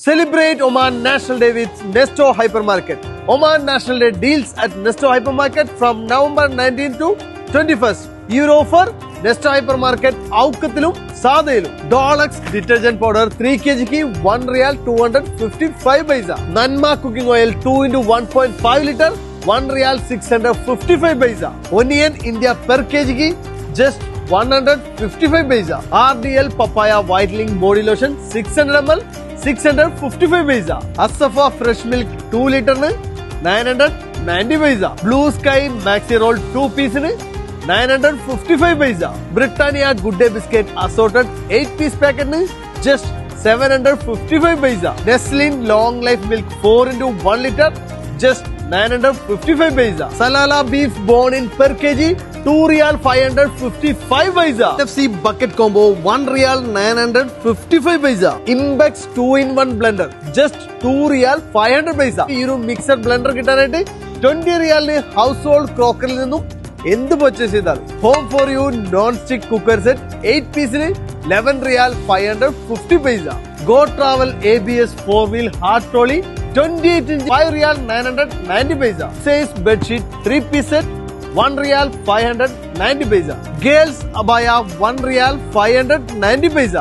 Celebrate Oman National Day with Nesto Hypermarket. Oman National Day deals at Nesto Hypermarket from November 19 to 21st. ഈ ഒരു offer Nesto hypermarket ഔക്കത്തിലും സാധയിലും. ഡോളക്സ് detergent powder 3 kg 1 റിയാൽ 255 പൈസ. നന്മ cooking oil 2 × 1.5 litre 1 റിയാൽ 655 പൈസ. Onion India per kg just 155 പൈസ. RDL പപ്പായ whitening body lotion 600 ml 655 പൈസ. അസഫ ഫ്രഷ് മിൽക്ക് 2 ലിറ്ററിന് 990 പൈസ. ബ്ലൂ സ്കൈ മാക്സി റോൾ 2 പീസിന് 955 paisa. Britannia good day biscuit assorted 8 piece പാക്കറ്റിന് just 755 പൈസ. നെസ്ലിൻ long life milk 4 × 1 litre just 955 paisa. Salalah beef bone in per kg 2 റിയാൽ 555 paisa. FC bucket combo 1 റിയാൽ 955 പൈസ. ഇംബെക്സ് 2 in 1 blender just 2 റിയാൽ 500 പൈസ. ഈ ഒരു മിക്സർ ബ്ലെൻഡർ കിട്ടാനായിട്ട് 20 റിയാലിന് ഹൗസ് ഹോൾഡ് ക്രോക്കറിൽ നിന്നും എന്ത് പർച്ചേസ് ചെയ്താൽ home for you non stick cooker set 8 പീസിന് 11 റിയാൽ 550 പൈസ. Go travel ABS 4 wheel hard trolley 28 inch 5 റിയാൽ 990 പൈസ. സേസ് ബെഡ്ഷീറ്റ് 3 പീസ് സെറ്റ് 1 റിയാൽ 590 പൈസ. ഗേൾസ് അബായ 1 റിയാൽ 590 പൈസ.